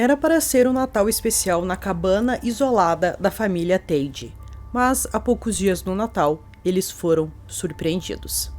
Era para ser um Natal especial na cabana isolada da família Tade, mas há poucos dias do Natal, eles foram surpreendidos.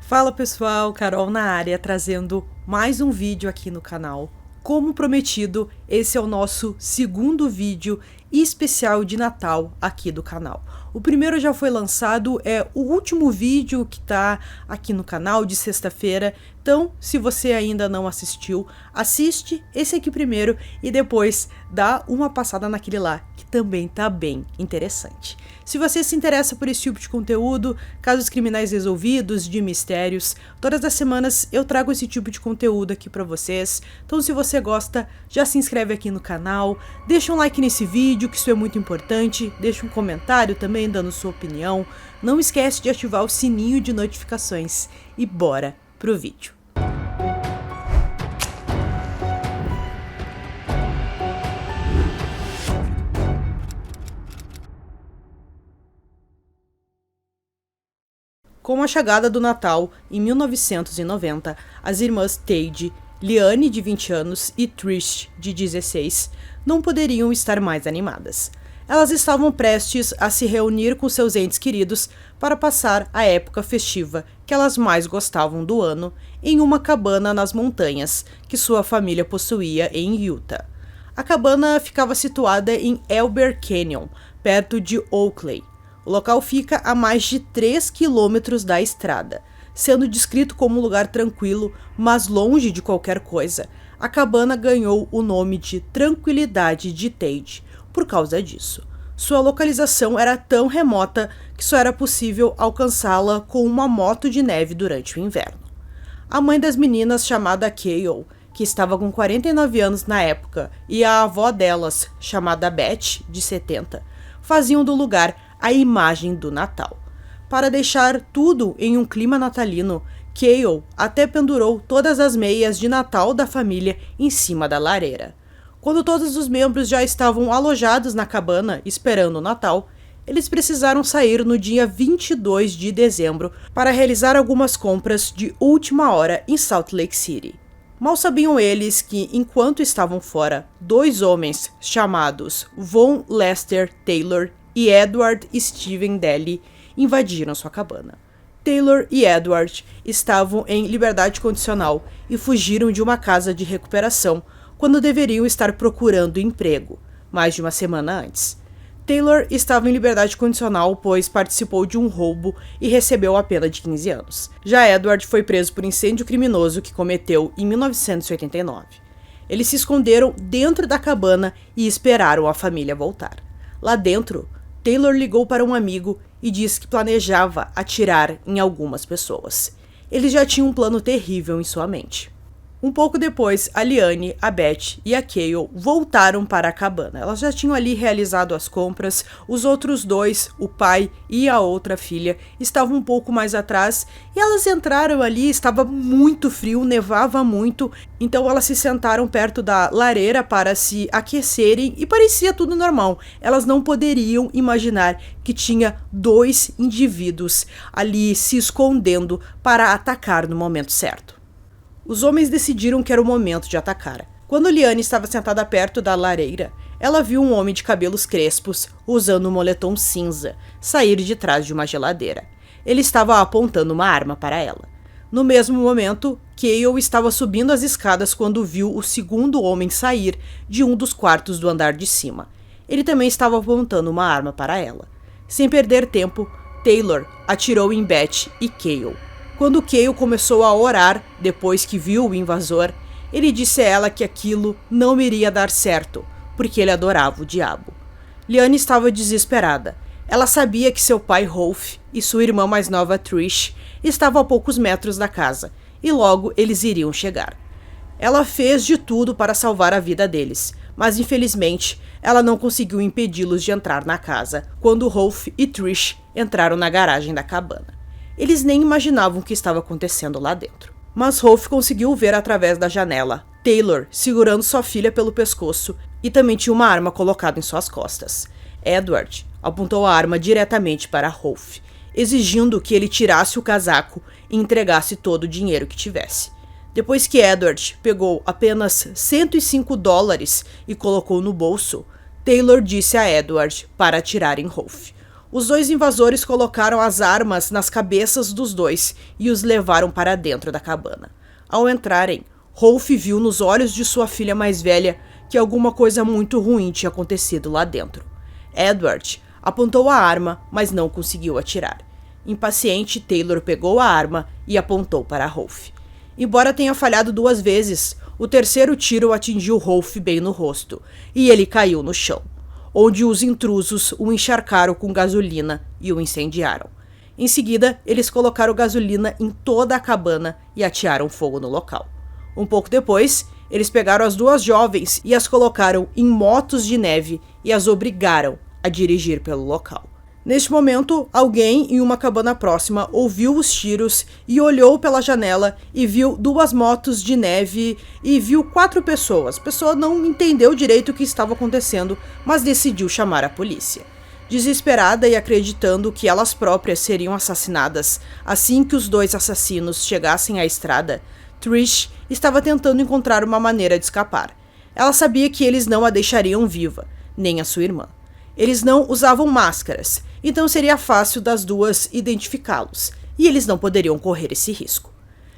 Fala pessoal, Carol na área, trazendo mais um vídeo aqui no canal. Como prometido, esse é o nosso segundo vídeo especial de Natal aqui do canal. O primeiro já foi lançado, é o último vídeo que tá aqui no canal de sexta-feira. Então, se você ainda não assistiu, assiste esse aqui primeiro e depois dá uma passada naquele lá, que também tá bem interessante. Se você se interessa por esse tipo de conteúdo, casos criminais resolvidos, de mistérios, todas as semanas eu trago esse tipo de conteúdo aqui pra vocês. Então, se você gosta, já se inscreve aqui no canal, deixa um like nesse vídeo, que isso é muito importante, deixa um comentário também dando sua opinião. Não esquece de ativar o sininho de notificações e bora pro vídeo. Com a chegada do Natal, em 1990, as irmãs Tade, Liane, de 20 anos, e Trish, de 16, não poderiam estar mais animadas. Elas estavam prestes a se reunir com seus entes queridos para passar a época festiva que elas mais gostavam do ano em uma cabana nas montanhas que sua família possuía em Utah. A cabana ficava situada em Elber Canyon, perto de Oakley. O local fica a mais de 3 quilômetros da estrada. Sendo descrito como um lugar tranquilo, mas longe de qualquer coisa, a cabana ganhou o nome de Tranquilidade de Tade por causa disso. Sua localização era tão remota que só era possível alcançá-la com uma moto de neve durante o inverno. A mãe das meninas, chamada Kale, que estava com 49 anos na época, e a avó delas, chamada Beth, de 70, faziam do lugar a imagem do Natal. Para deixar tudo em um clima natalino, Kale até pendurou todas as meias de Natal da família em cima da lareira. Quando todos os membros já estavam alojados na cabana esperando o Natal, eles precisaram sair no dia 22 de dezembro para realizar algumas compras de última hora em Salt Lake City. Mal sabiam eles que, enquanto estavam fora, 2 homens chamados Von Lester Taylor e Edward Steven Daly invadiram sua cabana. Taylor e Edward estavam em liberdade condicional e fugiram de uma casa de recuperação quando deveriam estar procurando emprego, mais de uma semana antes. Taylor estava em liberdade condicional pois participou de um roubo e recebeu a pena de 15 anos. Já Edward foi preso por incêndio criminoso que cometeu em 1989. Eles se esconderam dentro da cabana e esperaram a família voltar. Lá dentro, Taylor ligou para um amigo e disse que planejava atirar em algumas pessoas. Ele já tinha um plano terrível em sua mente. Um pouco depois, a Liane, a Beth e a Kale voltaram para a cabana. Elas já tinham ali realizado as compras. Os outros 2, o pai e a outra filha, estavam um pouco mais atrás e elas entraram ali, estava muito frio, nevava muito, então elas se sentaram perto da lareira para se aquecerem e parecia tudo normal. Elas não poderiam imaginar que tinha 2 indivíduos ali se escondendo para atacar no momento certo. Os homens decidiram que era o momento de atacar. Quando Liane estava sentada perto da lareira, ela viu um homem de cabelos crespos, usando um moletom cinza, sair de trás de uma geladeira. Ele estava apontando uma arma para ela. No mesmo momento, Kale estava subindo as escadas quando viu o segundo homem sair de um dos quartos do andar de cima. Ele também estava apontando uma arma para ela. Sem perder tempo, Taylor atirou em Beth e Kale. Quando Kale começou a orar, depois que viu o invasor, ele disse a ela que aquilo não iria dar certo, porque ele adorava o diabo. Liane estava desesperada. Ela sabia que seu pai Rolf e sua irmã mais nova Trish estavam a poucos metros da casa, e logo eles iriam chegar. Ela fez de tudo para salvar a vida deles, mas infelizmente ela não conseguiu impedi-los de entrar na casa quando Rolf e Trish entraram na garagem da cabana. Eles nem imaginavam o que estava acontecendo lá dentro. Mas Rolf conseguiu ver através da janela Taylor segurando sua filha pelo pescoço e também tinha uma arma colocada em suas costas. Edward apontou a arma diretamente para Rolf, exigindo que ele tirasse o casaco e entregasse todo o dinheiro que tivesse. Depois que Edward pegou apenas $105 e colocou no bolso, Taylor disse a Edward para atirar em Rolf. Os dois invasores colocaram as armas nas cabeças dos dois e os levaram para dentro da cabana. Ao entrarem, Rolf viu nos olhos de sua filha mais velha que alguma coisa muito ruim tinha acontecido lá dentro. Edward apontou a arma, mas não conseguiu atirar. Impaciente, Taylor pegou a arma e apontou para Rolf. Embora tenha falhado 2 vezes, o terceiro tiro atingiu Rolf bem no rosto, e ele caiu no chão, onde os intrusos o encharcaram com gasolina e o incendiaram. Em seguida, eles colocaram gasolina em toda a cabana e atearam fogo no local. Um pouco depois, eles pegaram as 2 jovens e as colocaram em motos de neve e as obrigaram a dirigir pelo local. Neste momento, alguém em uma cabana próxima ouviu os tiros e olhou pela janela e viu 2 motos de neve e viu 4 pessoas. A pessoa não entendeu direito o que estava acontecendo, mas decidiu chamar a polícia. Desesperada e acreditando que elas próprias seriam assassinadas assim que os 2 assassinos chegassem à estrada, Trish estava tentando encontrar uma maneira de escapar. Ela sabia que eles não a deixariam viva, nem a sua irmã. Eles não usavam máscaras, então seria fácil das 2 identificá-los, e eles não poderiam correr esse risco.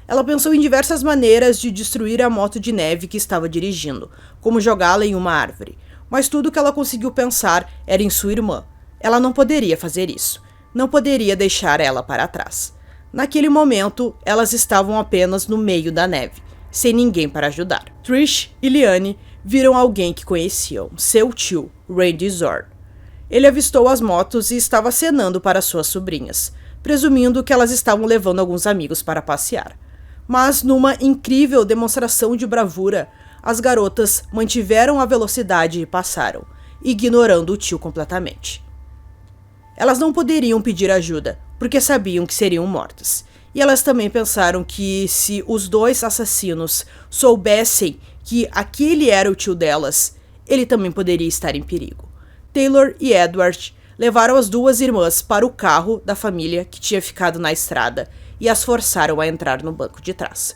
Ela pensou em diversas maneiras de destruir a moto de neve que estava dirigindo, como jogá-la em uma árvore, mas tudo que ela conseguiu pensar era em sua irmã. Ela não poderia fazer isso, não poderia deixar ela para trás. Naquele momento, elas estavam apenas no meio da neve, sem ninguém para ajudar. Trish e Liane viram alguém que conheciam, seu tio, Randy Zorn. Ele avistou as motos e estava acenando para suas sobrinhas, presumindo que elas estavam levando alguns amigos para passear. Mas, numa incrível demonstração de bravura, as garotas mantiveram a velocidade e passaram, ignorando o tio completamente. Elas não poderiam pedir ajuda, porque sabiam que seriam mortas. E elas também pensaram que se os 2 assassinos soubessem que aquele era o tio delas, ele também poderia estar em perigo. Taylor e Edward levaram as 2 irmãs para o carro da família que tinha ficado na estrada e as forçaram a entrar no banco de trás.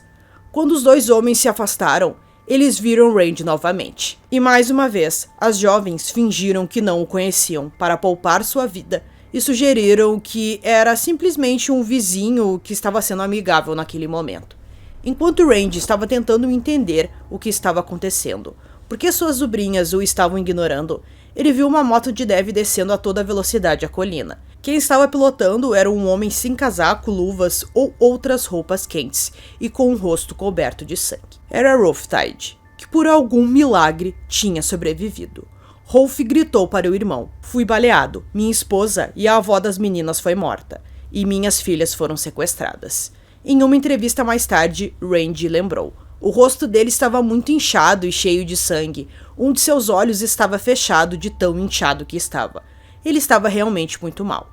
Quando os 2 homens se afastaram, eles viram Randy novamente. E mais uma vez, as jovens fingiram que não o conheciam para poupar sua vida e sugeriram que era simplesmente um vizinho que estava sendo amigável naquele momento. Enquanto Randy estava tentando entender o que estava acontecendo, porque suas sobrinhas o estavam ignorando, ele viu uma moto de neve descendo a toda velocidade a colina. Quem estava pilotando era um homem sem casaco, luvas ou outras roupas quentes e com o rosto coberto de sangue. Era Rolftide, que por algum milagre tinha sobrevivido. Rolf gritou para o irmão: "Fui baleado, minha esposa e a avó das meninas foi morta, e minhas filhas foram sequestradas." Em uma entrevista mais tarde, Randy lembrou. O rosto dele estava muito inchado e cheio de sangue. Um de seus olhos estava fechado de tão inchado que estava. Ele estava realmente muito mal.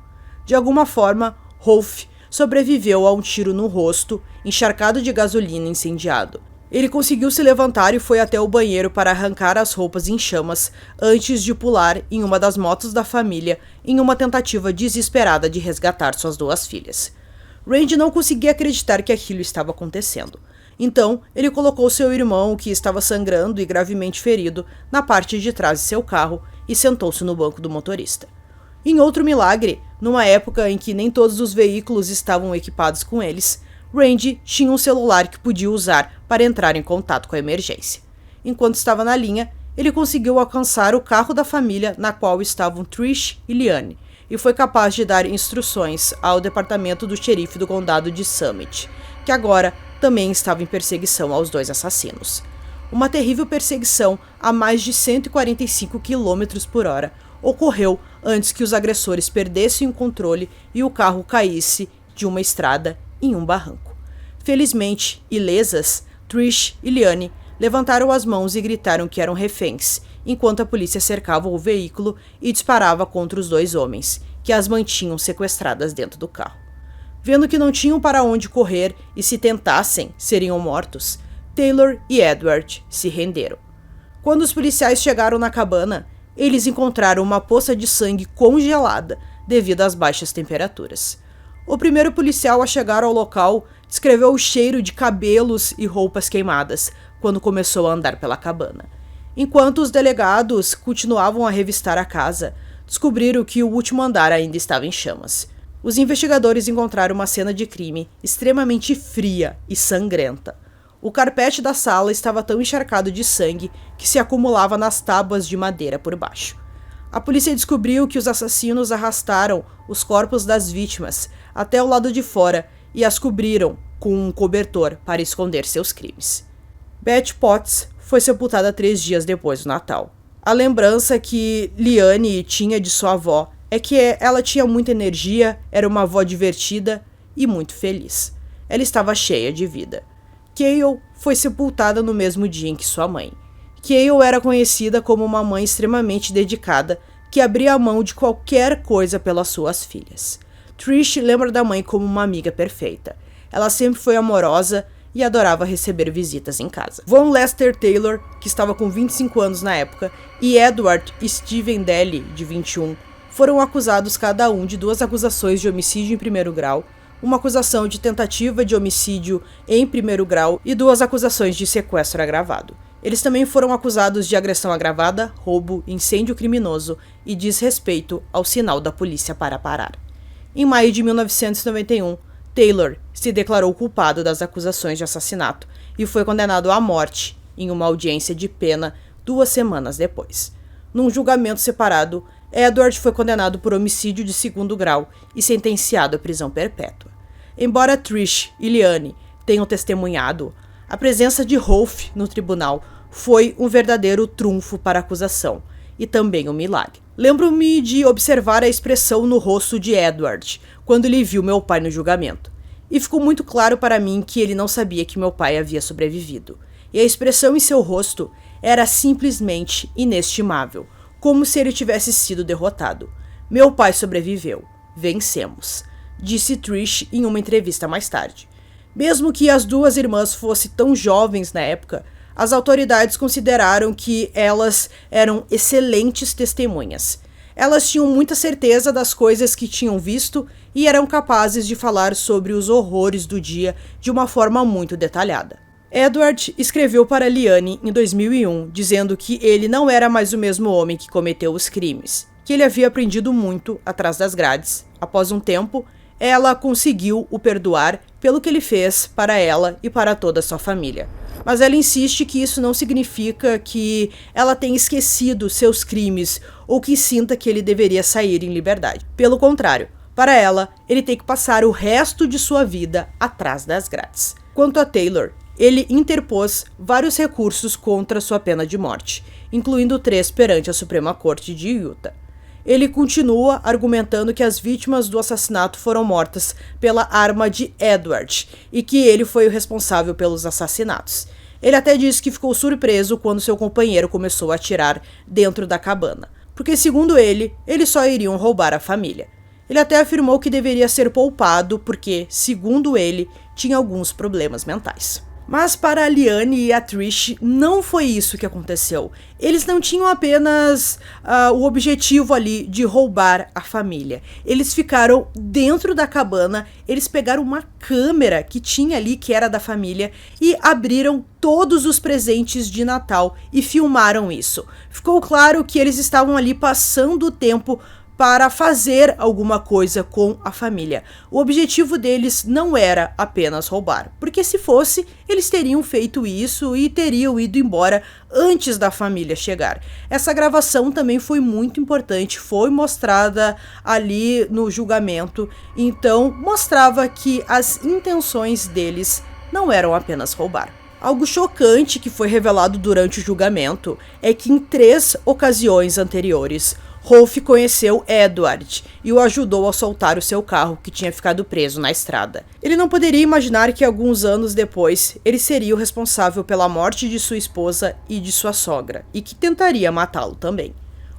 De alguma forma, Rolf sobreviveu a um tiro no rosto, encharcado de gasolina e incendiado. Ele conseguiu se levantar e foi até o banheiro para arrancar as roupas em chamas antes de pular em uma das motos da família em uma tentativa desesperada de resgatar suas 2 filhas. Randy não conseguia acreditar que aquilo estava acontecendo. Então, ele colocou seu irmão, que estava sangrando e gravemente ferido, na parte de trás de seu carro e sentou-se no banco do motorista. Em outro milagre, numa época em que nem todos os veículos estavam equipados com eles, Randy tinha um celular que podia usar para entrar em contato com a emergência. Enquanto estava na linha, ele conseguiu alcançar o carro da família na qual estavam Trish e Liane, e foi capaz de dar instruções ao departamento do xerife do condado de Summit, que agora também estava em perseguição aos 2 assassinos. Uma terrível perseguição a mais de 145 km/h ocorreu antes que os agressores perdessem o controle e o carro caísse de uma estrada em um barranco. Felizmente, ilesas, Trish e Liane levantaram as mãos e gritaram que eram reféns, enquanto a polícia cercava o veículo e disparava contra os 2 homens, que as mantinham sequestradas dentro do carro. Vendo que não tinham para onde correr e se tentassem, seriam mortos, Taylor e Edward se renderam. Quando os policiais chegaram na cabana, eles encontraram uma poça de sangue congelada devido às baixas temperaturas. O primeiro policial a chegar ao local descreveu o cheiro de cabelos e roupas queimadas quando começou a andar pela cabana. Enquanto os delegados continuavam a revistar a casa, descobriram que o último andar ainda estava em chamas. Os investigadores encontraram uma cena de crime extremamente fria e sangrenta. O carpete da sala estava tão encharcado de sangue que se acumulava nas tábuas de madeira por baixo. A polícia descobriu que os assassinos arrastaram os corpos das vítimas até o lado de fora e as cobriram com um cobertor para esconder seus crimes. Beth Potts foi sepultada 3 dias depois do Natal. A lembrança que Liane tinha de sua avó é que ela tinha muita energia, era uma avó divertida e muito feliz. Ela estava cheia de vida. Cale foi sepultada no mesmo dia em que sua mãe. Cale era conhecida como uma mãe extremamente dedicada que abria a mão de qualquer coisa pelas suas filhas. Trish lembra da mãe como uma amiga perfeita. Ela sempre foi amorosa e adorava receber visitas em casa. Von Lester Taylor, que estava com 25 anos na época, e Edward Steven Daly, de 21, foram acusados cada um de 2 acusações de homicídio em primeiro grau, uma acusação de tentativa de homicídio em primeiro grau e 2 acusações de sequestro agravado. Eles também foram acusados de agressão agravada, roubo, incêndio criminoso e desrespeito ao sinal da polícia para parar. Em maio de 1991, Taylor se declarou culpado das acusações de assassinato e foi condenado à morte em uma audiência de pena 2 semanas depois. Num julgamento separado, Edward foi condenado por homicídio de segundo grau e sentenciado à prisão perpétua. Embora Trish e Liane tenham testemunhado, a presença de Rolf no tribunal foi um verdadeiro trunfo para a acusação e também um milagre. Lembro-me de observar a expressão no rosto de Edward quando ele viu meu pai no julgamento, e ficou muito claro para mim que ele não sabia que meu pai havia sobrevivido, e a expressão em seu rosto era simplesmente inestimável, como se ele tivesse sido derrotado. Meu pai sobreviveu. Vencemos, disse Trish em uma entrevista mais tarde. Mesmo que as 2 irmãs fossem tão jovens na época, as autoridades consideraram que elas eram excelentes testemunhas. Elas tinham muita certeza das coisas que tinham visto e eram capazes de falar sobre os horrores do dia de uma forma muito detalhada. Edward escreveu para Liane em 2001, dizendo que ele não era mais o mesmo homem que cometeu os crimes, que ele havia aprendido muito atrás das grades. Após um tempo, ela conseguiu o perdoar pelo que ele fez para ela e para toda a sua família. Mas ela insiste que isso não significa que ela tenha esquecido seus crimes ou que sinta que ele deveria sair em liberdade. Pelo contrário, para ela, ele tem que passar o resto de sua vida atrás das grades. Quanto a Taylor, ele interpôs vários recursos contra sua pena de morte, incluindo 3 perante a Suprema Corte de Utah. Ele continua argumentando que as vítimas do assassinato foram mortas pela arma de Edward e que ele foi o responsável pelos assassinatos. Ele até disse que ficou surpreso quando seu companheiro começou a atirar dentro da cabana, porque, segundo ele só iriam roubar a família. Ele até afirmou que deveria ser poupado porque, segundo ele, tinha alguns problemas mentais. Mas para a Liane e a Trish não foi isso que aconteceu. Eles não tinham apenas o objetivo ali de roubar a família. Eles ficaram dentro da cabana, eles pegaram uma câmera que tinha ali, que era da família, e abriram todos os presentes de Natal e filmaram isso. Ficou claro que eles estavam ali passando o tempo para fazer alguma coisa com a família. O objetivo deles não era apenas roubar, porque se fosse, eles teriam feito isso e teriam ido embora antes da família chegar. Essa gravação também foi muito importante, foi mostrada ali no julgamento, então mostrava que as intenções deles não eram apenas roubar. Algo chocante que foi revelado durante o julgamento é que em 3 ocasiões anteriores, Rolf conheceu Edward e o ajudou a soltar o seu carro que tinha ficado preso na estrada. Ele não poderia imaginar que alguns anos depois ele seria o responsável pela morte de sua esposa e de sua sogra, e que tentaria matá-lo também.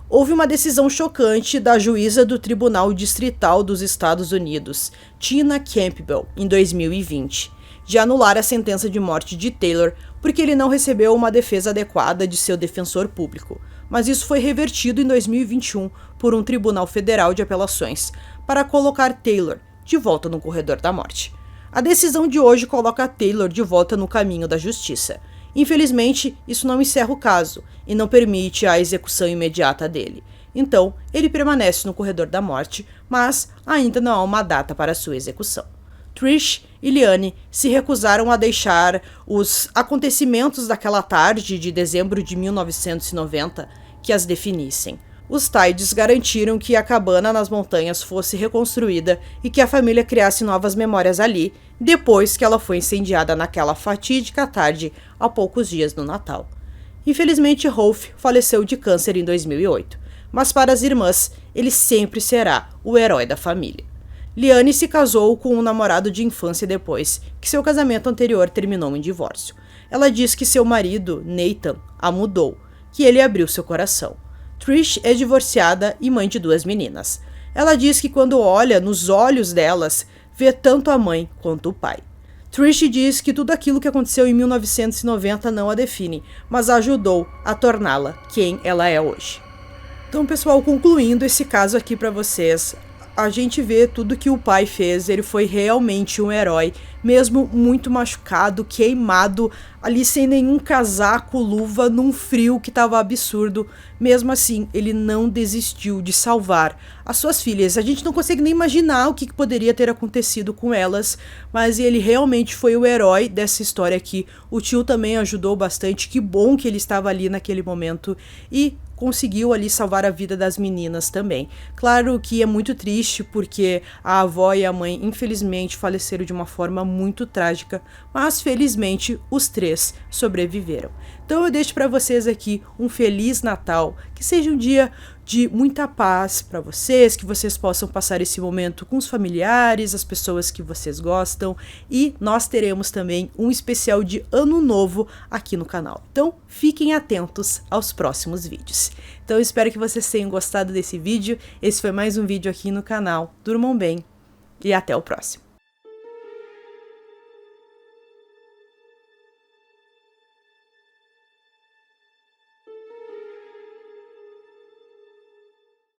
Houve uma decisão chocante da juíza do Tribunal Distrital dos Estados Unidos, Tina Campbell, em 2020, de anular a sentença de morte de Taylor porque ele não recebeu uma defesa adequada de seu defensor público. Mas isso foi revertido em 2021 por um tribunal federal de apelações para colocar Taylor de volta no corredor da morte. A decisão de hoje coloca Taylor de volta no caminho da justiça. Infelizmente, isso não encerra o caso e não permite a execução imediata dele. Então, ele permanece no corredor da morte, mas ainda não há uma data para sua execução. Trish e Liane se recusaram a deixar os acontecimentos daquela tarde de dezembro de 1990 que as definissem. Os Tides garantiram que a cabana nas montanhas fosse reconstruída e que a família criasse novas memórias ali, depois que ela foi incendiada naquela fatídica tarde há poucos dias do Natal. Infelizmente, Rolf faleceu de câncer em 2008, mas para as irmãs, ele sempre será o herói da família. Liane se casou com um namorado de infância depois que seu casamento anterior terminou em divórcio. Ela diz que seu marido, Nathan, a mudou, que ele abriu seu coração. Trish é divorciada e mãe de 2 meninas. Ela diz que quando olha nos olhos delas, vê tanto a mãe quanto o pai. Trish diz que tudo aquilo que aconteceu em 1990 não a define, mas a ajudou a torná-la quem ela é hoje. Então, pessoal, concluindo esse caso aqui para vocês, a gente vê tudo que o pai fez, ele foi realmente um herói, mesmo muito machucado, queimado, ali sem nenhum casaco, luva, num frio que tava absurdo. Mesmo assim, ele não desistiu de salvar as suas filhas. A gente não consegue nem imaginar o que poderia ter acontecido com elas, mas ele realmente foi o herói dessa história aqui. O tio também ajudou bastante, que bom que ele estava ali naquele momento e conseguiu ali salvar a vida das meninas também. Claro que é muito triste porque a avó e a mãe infelizmente faleceram de uma forma muito trágica, mas felizmente os 3 sobreviveram. Então eu deixo para vocês aqui um Feliz Natal, que seja um dia de muita paz para vocês, que vocês possam passar esse momento com os familiares, as pessoas que vocês gostam, e nós teremos também um especial de Ano Novo aqui no canal. Então fiquem atentos aos próximos vídeos. Então eu espero que vocês tenham gostado desse vídeo. Esse foi mais um vídeo aqui no canal. Durmam bem e até o próximo.